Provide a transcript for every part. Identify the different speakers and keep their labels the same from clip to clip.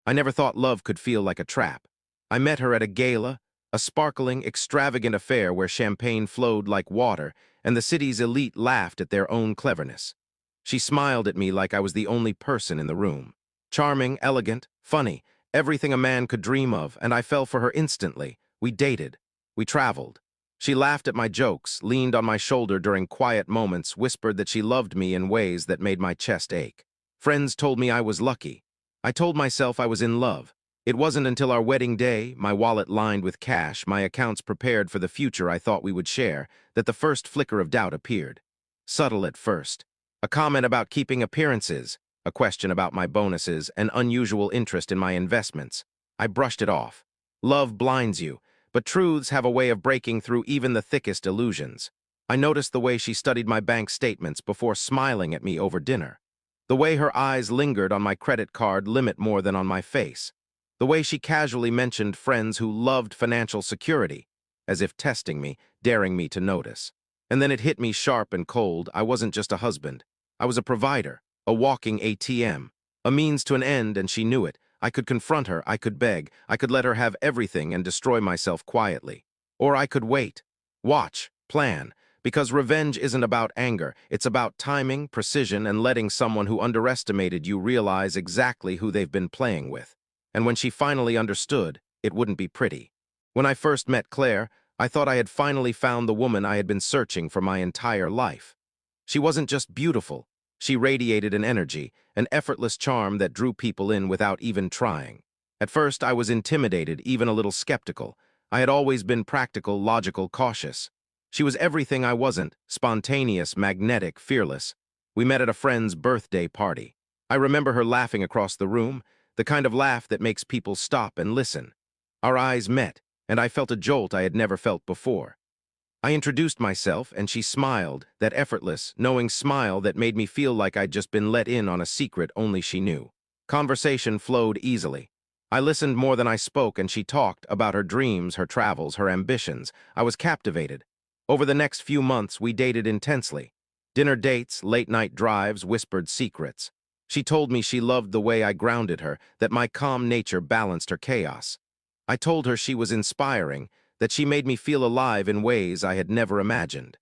Speaker 1: I never thought love could feel like a trap. I met her at a gala, a sparkling, extravagant affair where champagne flowed like water and the city's elite laughed at their own cleverness. She smiled at me like I was the only person in the room. Charming, elegant, funny, everything a man could dream of, and I fell for her instantly. We dated. We traveled. She laughed at my jokes, leaned on my shoulder during quiet moments, whispered that she loved me in ways that made my chest ache. Friends told me I was lucky. I told myself I was in love. It wasn't until our wedding day, my wallet lined with cash, my accounts prepared for the future I thought we would share, that the first flicker of doubt appeared. Subtle at first. A comment about keeping appearances, a question about my bonuses, an unusual interest in my investments. I brushed it off. Love blinds you, but truths have a way of breaking through even the thickest illusions. I noticed the way she studied my bank statements before smiling at me over dinner. The way her eyes lingered on my credit card limit more than on my face. The way she casually mentioned friends who loved financial security, as if testing me, daring me to notice. And then it hit me sharp and cold. I wasn't just a husband. I was a provider, a walking ATM, a means to an end, and she knew it. I could confront her, I could beg, I could let her have everything and destroy myself quietly. Or I could wait, watch, plan, because revenge isn't about anger, it's about timing, precision, and letting someone who underestimated you realize exactly who they've been playing with. And when she finally understood, it wouldn't be pretty. When I first met Claire, I thought I had finally found the woman I had been searching for my entire life. She wasn't just beautiful. She radiated an energy, an effortless charm that drew people in without even trying. At first, I was intimidated, even a little skeptical. I had always been practical, logical, cautious. She was everything I wasn't, spontaneous, magnetic, fearless. We met at a friend's birthday party. I remember her laughing across the room, the kind of laugh that makes people stop and listen. Our eyes met, and I felt a jolt I had never felt before. I introduced myself, and she smiled, that effortless, knowing smile that made me feel like I'd just been let in on a secret only she knew. Conversation flowed easily. I listened more than I spoke, and she talked about her dreams, her travels, her ambitions. I was captivated. Over the next few months, we dated intensely. Dinner dates, late-night drives, whispered secrets. She told me she loved the way I grounded her, that my calm nature balanced her chaos. I told her she was inspiring, that she made me feel alive in ways I had never imagined.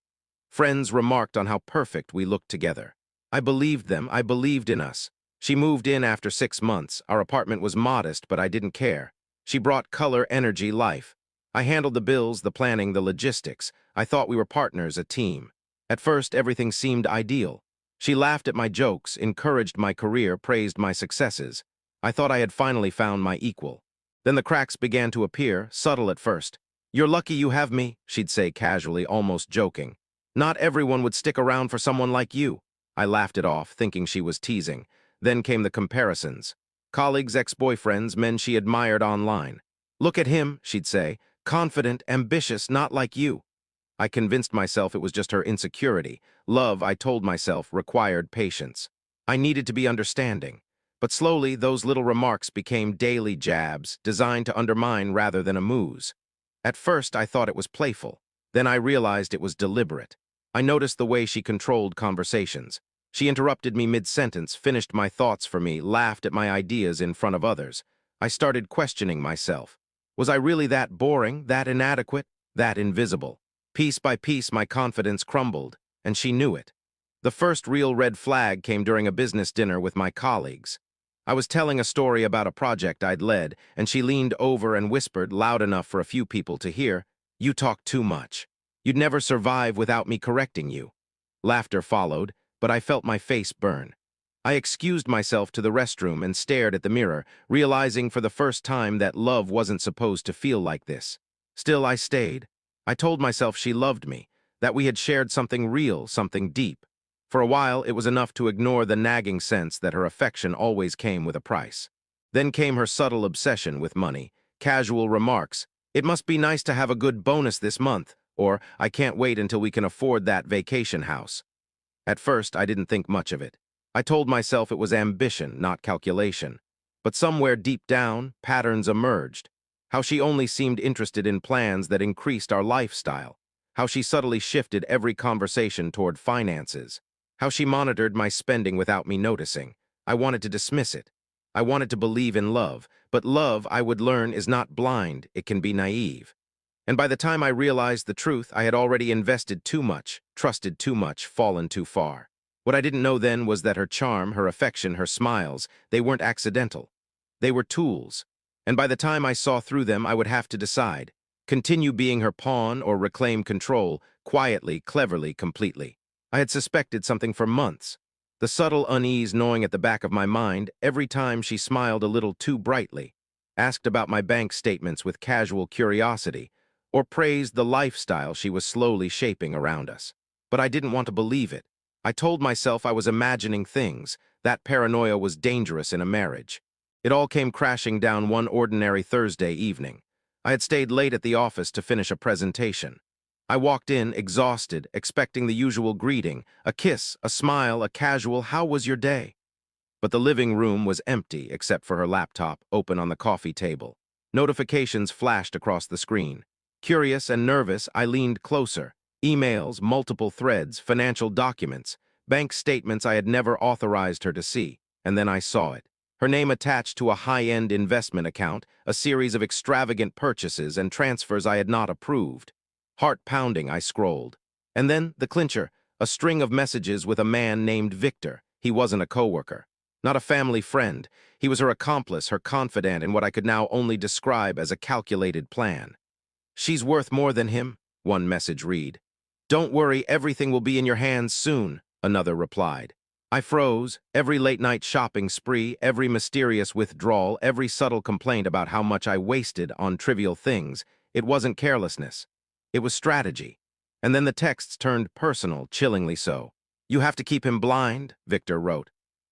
Speaker 1: Friends remarked on how perfect we looked together. I believed them, I believed in us. She moved in after 6 months. Our apartment was modest, but I didn't care. She brought color, energy, life. I handled the bills, the planning, the logistics. I thought we were partners, a team. At first, everything seemed ideal. She laughed at my jokes, encouraged my career, praised my successes. I thought I had finally found my equal. Then the cracks began to appear, subtle at first. "You're lucky you have me," she'd say casually, almost joking. "Not everyone would stick around for someone like you." I laughed it off, thinking she was teasing. Then came the comparisons. Colleagues, ex-boyfriends, men she admired online. "Look at him," she'd say, "confident, ambitious, not like you." I convinced myself it was just her insecurity. Love, I told myself, required patience. I needed to be understanding. But slowly, those little remarks became daily jabs, designed to undermine rather than amuse. At first, I thought it was playful. Then I realized it was deliberate. I noticed the way she controlled conversations. She interrupted me mid-sentence, finished my thoughts for me, laughed at my ideas in front of others. I started questioning myself. Was I really that boring, that inadequate, that invisible? Piece by piece, my confidence crumbled, and she knew it. The first real red flag came during a business dinner with my colleagues. I was telling a story about a project I'd led, and she leaned over and whispered, loud enough for a few people to hear, "You talk too much. You'd never survive without me correcting you." Laughter followed, but I felt my face burn. I excused myself to the restroom and stared at the mirror, realizing for the first time that love wasn't supposed to feel like this. Still, I stayed. I told myself she loved me, that we had shared something real, something deep. For a while, it was enough to ignore the nagging sense that her affection always came with a price. Then came her subtle obsession with money, casual remarks, "It must be nice to have a good bonus this month," or "I can't wait until we can afford that vacation house." At first, I didn't think much of it. I told myself it was ambition, not calculation. But somewhere deep down, patterns emerged. How she only seemed interested in plans that increased our lifestyle. How she subtly shifted every conversation toward finances. How she monitored my spending without me noticing. I wanted to dismiss it. I wanted to believe in love, but love, I would learn, is not blind, it can be naive. And by the time I realized the truth, I had already invested too much, trusted too much, fallen too far. What I didn't know then was that her charm, her affection, her smiles, they weren't accidental. They were tools. And by the time I saw through them, I would have to decide. Continue being her pawn or reclaim control, quietly, cleverly, completely. I had suspected something for months. The subtle unease gnawing at the back of my mind every time she smiled a little too brightly, asked about my bank statements with casual curiosity, or praised the lifestyle she was slowly shaping around us. But I didn't want to believe it. I told myself I was imagining things. That paranoia was dangerous in a marriage. It all came crashing down one ordinary Thursday evening. I had stayed late at the office to finish a presentation. I walked in, exhausted, expecting the usual greeting, a kiss, a smile, a casual "How was your day?" But the living room was empty except for her laptop open on the coffee table. Notifications flashed across the screen. Curious and nervous, I leaned closer. Emails, multiple threads, financial documents, bank statements I had never authorized her to see, and then I saw it. Her name attached to a high-end investment account, a series of extravagant purchases and transfers I had not approved. Heart pounding, I scrolled. And then, the clincher, a string of messages with a man named Victor. He wasn't a coworker, not a family friend. He was her accomplice, her confidant in what I could now only describe as a calculated plan. "She's worth more than him," one message read. "Don't worry, everything will be in your hands soon," another replied. I froze. Every late-night shopping spree, every mysterious withdrawal, every subtle complaint about how much I wasted on trivial things. It wasn't carelessness. It was strategy. And then the texts turned personal, chillingly so. "You have to keep him blind," Victor wrote.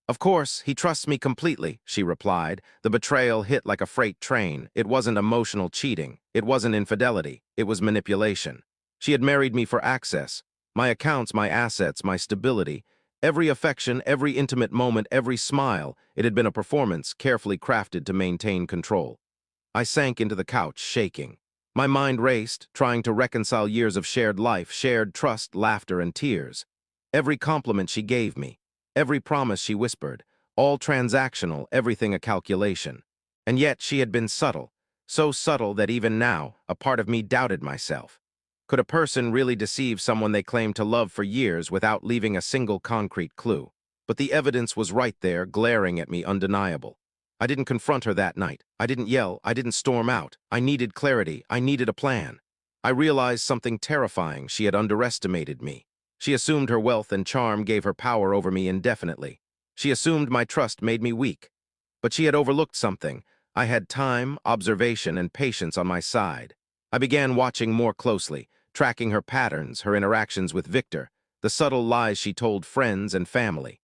Speaker 1: "Of course, he trusts me completely," she replied. The betrayal hit like a freight train. It wasn't emotional cheating. It wasn't infidelity. It was manipulation. She had married me for access. My accounts, my assets, my stability. Every affection, every intimate moment, every smile. It had been a performance carefully crafted to maintain control. I sank into the couch, shaking. My mind raced, trying to reconcile years of shared life, shared trust, laughter, and tears. Every compliment she gave me, every promise she whispered, all transactional, everything a calculation. And yet she had been subtle, so subtle that even now, a part of me doubted myself. Could a person really deceive someone they claimed to love for years without leaving a single concrete clue? But the evidence was right there, glaring at me, undeniable. I didn't confront her that night. I didn't yell. I didn't storm out. I needed clarity. I needed a plan. I realized something terrifying. She had underestimated me. She assumed her wealth and charm gave her power over me indefinitely. She assumed my trust made me weak. But she had overlooked something. I had time, observation, and patience on my side. I began watching more closely, tracking her patterns, her interactions with Victor, the subtle lies she told friends and family.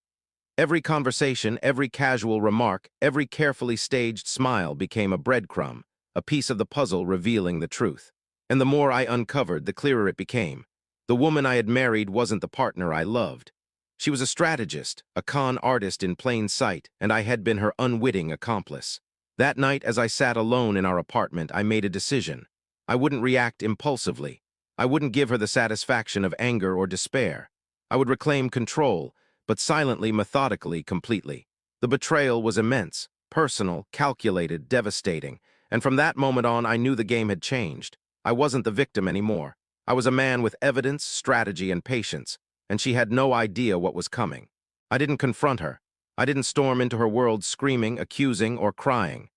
Speaker 1: Every conversation, every casual remark, every carefully staged smile became a breadcrumb, a piece of the puzzle revealing the truth. And the more I uncovered, the clearer it became. The woman I had married wasn't the partner I loved. She was a strategist, a con artist in plain sight, and I had been her unwitting accomplice. That night, as I sat alone in our apartment, I made a decision. I wouldn't react impulsively. I wouldn't give her the satisfaction of anger or despair. I would reclaim control, but silently, methodically, completely. The betrayal was immense, personal, calculated, devastating, and from that moment on, I knew the game had changed. I wasn't the victim anymore. I was a man with evidence, strategy, and patience, and she had no idea what was coming. I didn't confront her. I didn't storm into her world screaming, accusing, or crying.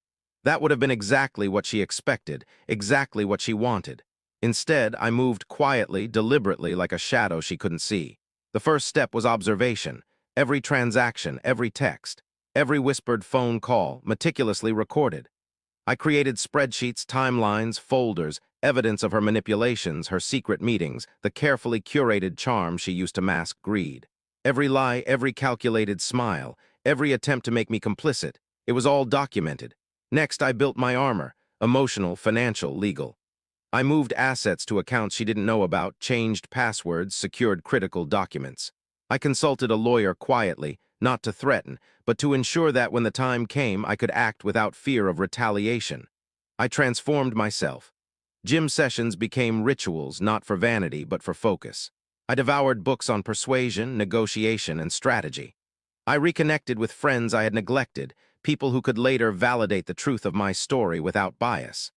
Speaker 1: That would have been exactly what she expected, exactly what she wanted. Instead, I moved quietly, deliberately, like a shadow she couldn't see. The first step was observation. Every transaction, every text, every whispered phone call, meticulously recorded. I created spreadsheets, timelines, folders, evidence of her manipulations, her secret meetings, the carefully curated charm she used to mask greed. Every lie, every calculated smile, every attempt to make me complicit, it was all documented. Next, I built my armor, emotional, financial, legal. I moved assets to accounts she didn't know about, changed passwords, secured critical documents. I consulted a lawyer quietly, not to threaten, but to ensure that when the time came, I could act without fear of retaliation. I transformed myself. Gym sessions became rituals, not for vanity, but for focus. I devoured books on persuasion, negotiation, and strategy. I reconnected with friends I had neglected, people who could later validate the truth of my story without bias.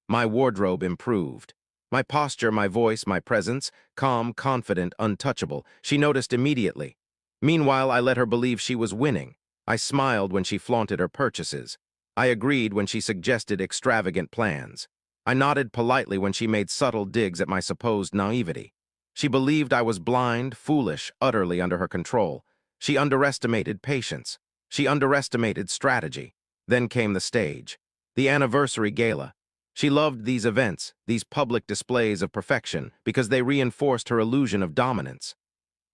Speaker 1: My wardrobe improved. My posture, my voice, my presence, calm, confident, untouchable, she noticed immediately. Meanwhile, I let her believe she was winning. I smiled when she flaunted her purchases. I agreed when she suggested extravagant plans. I nodded politely when she made subtle digs at my supposed naivety. She believed I was blind, foolish, utterly under her control. She underestimated patience. She underestimated strategy. Then came the stage. The anniversary gala. She loved these events, these public displays of perfection, because they reinforced her illusion of dominance.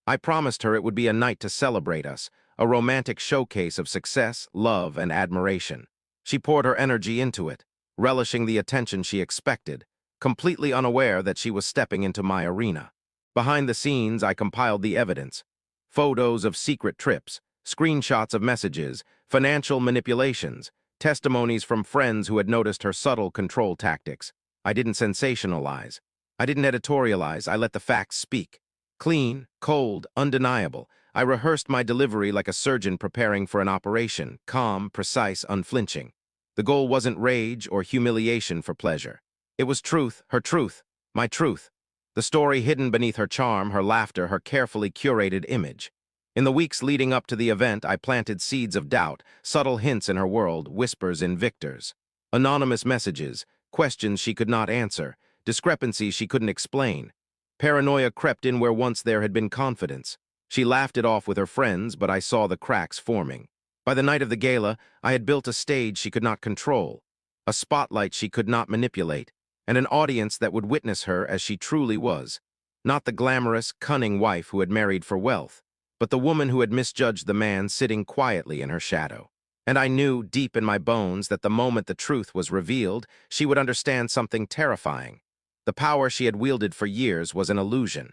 Speaker 1: I promised her it would be a night to celebrate us, a romantic showcase of success, love, and admiration. She poured her energy into it, relishing the attention she expected, completely unaware that she was stepping into my arena. Behind the scenes, I compiled the evidence. Photos of secret trips, screenshots of messages, financial manipulations, testimonies from friends who had noticed her subtle control tactics. I didn't sensationalize. I didn't editorialize. I let the facts speak. Clean, cold, undeniable. I rehearsed my delivery like a surgeon preparing for an operation, calm, precise, unflinching. The goal wasn't rage or humiliation for pleasure. It was truth, her truth, my truth. The story hidden beneath her charm, her laughter, her carefully curated image. In the weeks leading up to the event, I planted seeds of doubt, subtle hints in her world, whispers in Victor's. Anonymous messages, questions she could not answer, discrepancies she couldn't explain. Paranoia crept in where once there had been confidence. She laughed it off with her friends, but I saw the cracks forming. By the night of the gala, I had built a stage she could not control, a spotlight she could not manipulate, and an audience that would witness her as she truly was. Not the glamorous, cunning wife who had married for wealth, but the woman who had misjudged the man sitting quietly in her shadow. And I knew, deep in my bones, that the moment the truth was revealed, she would understand something terrifying. The power she had wielded for years was an illusion.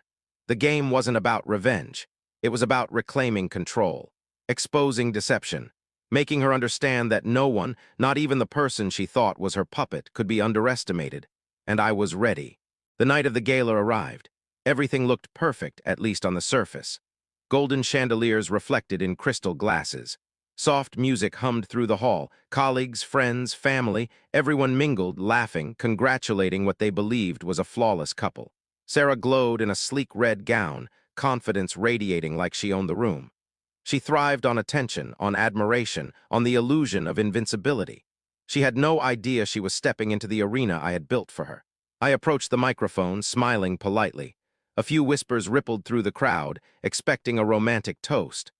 Speaker 1: The game wasn't about revenge. It was about reclaiming control, exposing deception, making her understand that no one, not even the person she thought was her puppet, could be underestimated. And I was ready. The night of the gala arrived. Everything looked perfect, at least on the surface. Golden chandeliers reflected in crystal glasses. Soft music hummed through the hall. Colleagues, friends, family, everyone mingled, laughing, congratulating what they believed was a flawless couple. Sarah glowed in a sleek red gown, confidence radiating like she owned the room. She thrived on attention, on admiration, on the illusion of invincibility. She had no idea she was stepping into the arena I had built for her. I approached the microphone, smiling politely. A few whispers rippled through the crowd, expecting a romantic toast.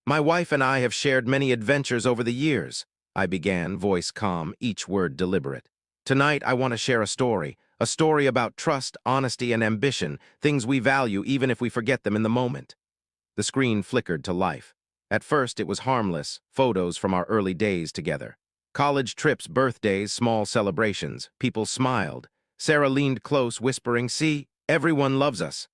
Speaker 1: "My wife and I have shared many adventures over the years," I began, voice calm, each word deliberate. "Tonight, I want to share a story about trust, honesty, and ambition, things we value even if we forget them in the moment." The screen flickered to life. At first, it was harmless, photos from our early days together. College trips, birthdays, small celebrations. People smiled. Sarah leaned close, whispering, "See, everyone loves us."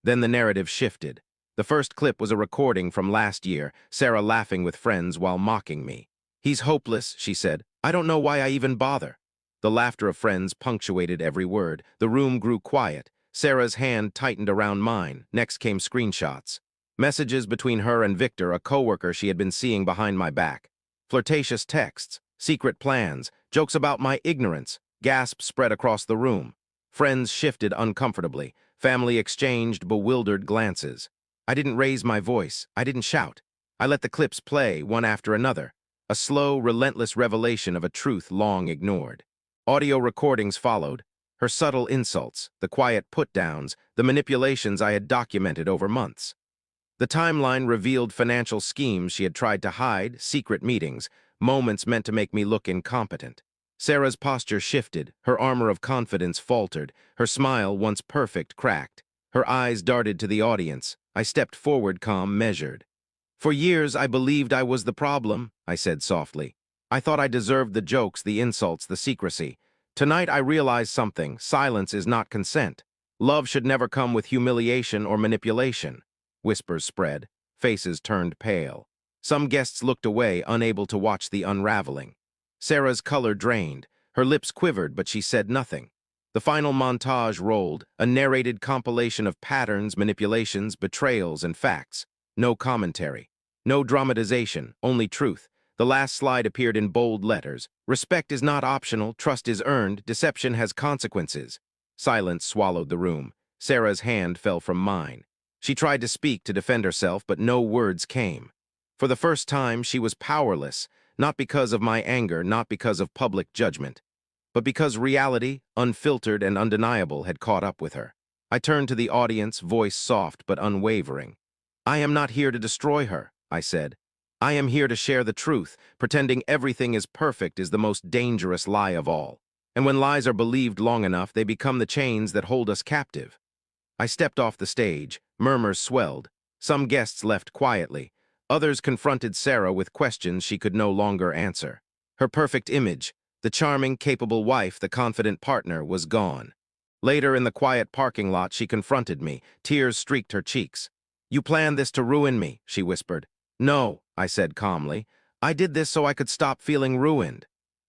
Speaker 1: Then the narrative shifted. The first clip was a recording from last year, Sarah laughing with friends while mocking me. "He's hopeless," she said. "I don't know why I even bother." The laughter of friends punctuated every word. The room grew quiet. Sarah's hand tightened around mine. Next came screenshots. Messages between her and Victor, a coworker she had been seeing behind my back. Flirtatious texts, secret plans, jokes about my ignorance. Gasps spread across the room. Friends shifted uncomfortably. Family exchanged bewildered glances. I didn't raise my voice. I didn't shout. I let the clips play, one after another. A slow, relentless revelation of a truth long ignored. Audio recordings followed. Her subtle insults, the quiet put-downs, the manipulations I had documented over months. The timeline revealed financial schemes she had tried to hide, secret meetings, moments meant to make me look incompetent. Sarah's posture shifted, her armor of confidence faltered, her smile, once perfect, cracked. Her eyes darted to the audience. I stepped forward, calm, measured. "For years, I believed I was the problem," I said softly. "I thought I deserved the jokes, the insults, the secrecy. Tonight, I realized something. Silence is not consent. Love should never come with humiliation or manipulation." Whispers spread. Faces turned pale. Some guests looked away, unable to watch the unraveling. Sarah's color drained. Her lips quivered, but she said nothing. The final montage rolled, a narrated compilation of patterns, manipulations, betrayals, and facts. No commentary. No dramatization, only truth. The last slide appeared in bold letters. Respect is not optional, trust is earned, deception has consequences. Silence swallowed the room. Sarah's hand fell from mine. She tried to speak to defend herself, but no words came. For the first time, she was powerless, not because of my anger, not because of public judgment, but because reality, unfiltered and undeniable, had caught up with her. I turned to the audience, voice soft but unwavering. I am not here to destroy her, I said. I am here to share the truth. Pretending everything is perfect is the most dangerous lie of all. And when lies are believed long enough, they become the chains that hold us captive. I stepped off the stage. Murmurs swelled. Some guests left quietly. Others confronted Sarah with questions she could no longer answer. Her perfect image, the charming, capable wife, the confident partner, was gone. Later, in the quiet parking lot, she confronted me. Tears streaked her cheeks. "You planned this to ruin me," she whispered. "No," I said calmly. "I did this so I could stop feeling ruined."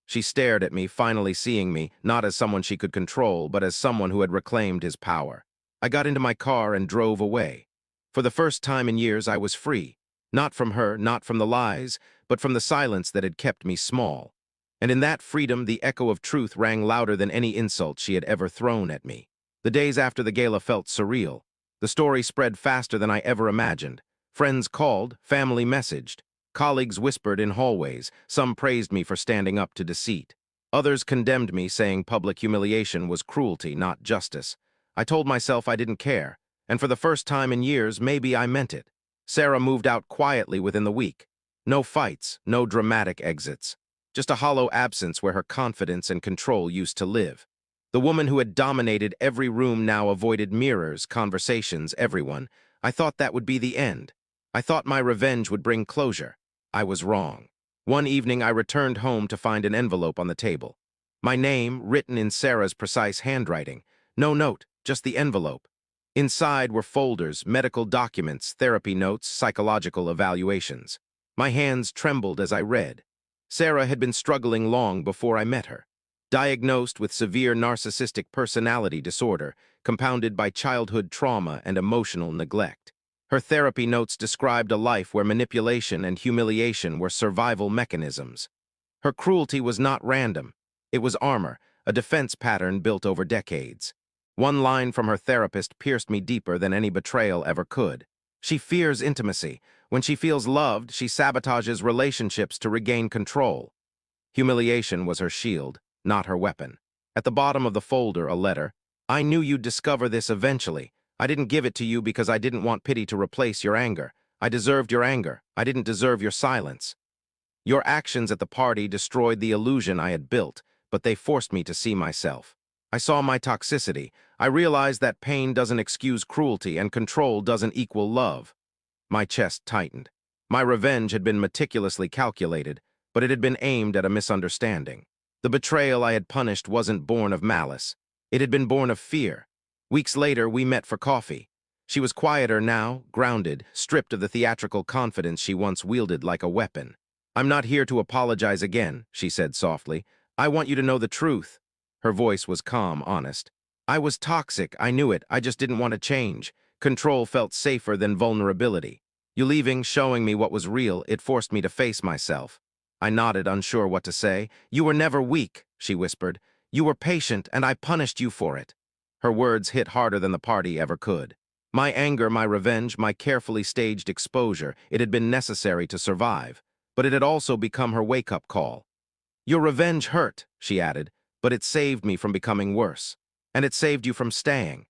Speaker 1: She stared at me, finally seeing me, not as someone she could control, but as someone who had reclaimed his power. I got into my car and drove away. For the first time in years, I was free. Not from her, not from the lies, but from the silence that had kept me small. And in that freedom, the echo of truth rang louder than any insult she had ever thrown at me. The days after the gala felt surreal. The story spread faster than I ever imagined. Friends called, family messaged. Colleagues whispered in hallways. Some praised me for standing up to deceit. Others condemned me, saying public humiliation was cruelty, not justice. I told myself I didn't care, and for the first time in years, maybe I meant it. Sarah moved out quietly within the week. No fights, no dramatic exits. Just a hollow absence where her confidence and control used to live. The woman who had dominated every room now avoided mirrors, conversations, everyone. I thought that would be the end. I thought my revenge would bring closure. I was wrong. One evening, I returned home to find an envelope on the table. My name, written in Sarah's precise handwriting. No note, just the envelope. Inside were folders, medical documents, therapy notes, psychological evaluations. My hands trembled as I read. Sarah had been struggling long before I met her. Diagnosed with severe narcissistic personality disorder, compounded by childhood trauma and emotional neglect. Her therapy notes described a life where manipulation and humiliation were survival mechanisms. Her cruelty was not random. It was armor, a defense pattern built over decades. One line from her therapist pierced me deeper than any betrayal ever could. She fears intimacy. When she feels loved, she sabotages relationships to regain control. Humiliation was her shield, not her weapon. At the bottom of the folder, a letter. "I knew you'd discover this eventually. I didn't give it to you because I didn't want pity to replace your anger. I deserved your anger. I didn't deserve your silence. Your actions at the party destroyed the illusion I had built, but they forced me to see myself. I saw my toxicity. I realized that pain doesn't excuse cruelty and control doesn't equal love." My chest tightened. My revenge had been meticulously calculated, but it had been aimed at a misunderstanding. The betrayal I had punished wasn't born of malice. It had been born of fear. Weeks later, we met for coffee. She was quieter now, grounded, stripped of the theatrical confidence she once wielded like a weapon. "I'm not here to apologize again," she said softly. "I want you to know the truth." Her voice was calm, honest. "I was toxic, I knew it, I just didn't want to change. Control felt safer than vulnerability. You leaving, showing me what was real, it forced me to face myself." I nodded, unsure what to say. "You were never weak," she whispered. "You were patient, and I punished you for it." Her words hit harder than the party ever could. My anger, my revenge, my carefully staged exposure, it had been necessary to survive. But it had also become her wake-up call. "Your revenge hurt," she added, "but it saved me from becoming worse. And it saved you from staying."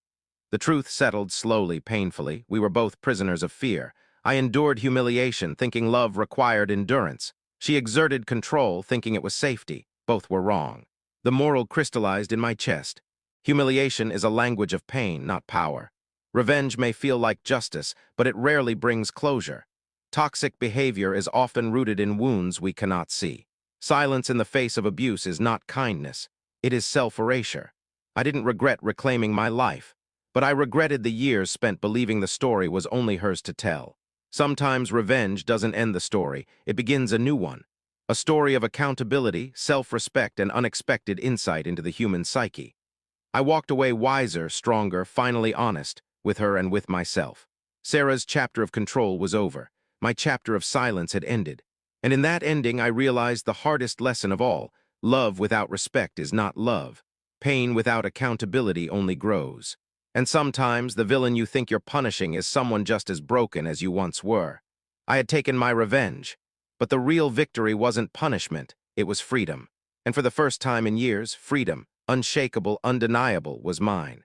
Speaker 1: The truth settled slowly, painfully. We were both prisoners of fear. I endured humiliation, thinking love required endurance. She exerted control, thinking it was safety. Both were wrong. The moral crystallized in my chest. Humiliation is a language of pain, not power. Revenge may feel like justice, but it rarely brings closure. Toxic behavior is often rooted in wounds we cannot see. Silence in the face of abuse is not kindness. It is self-erasure. I didn't regret reclaiming my life, but I regretted the years spent believing the story was only hers to tell. Sometimes revenge doesn't end the story, it begins a new one. A story of accountability, self-respect, and unexpected insight into the human psyche. I walked away wiser, stronger, finally honest, with her and with myself. Sarah's chapter of control was over. My chapter of silence had ended. And in that ending, I realized the hardest lesson of all: love without respect is not love. Pain without accountability only grows. And sometimes the villain you think you're punishing is someone just as broken as you once were. I had taken my revenge, but the real victory wasn't punishment, it was freedom. And for the first time in years, freedom, unshakable, undeniable, was mine.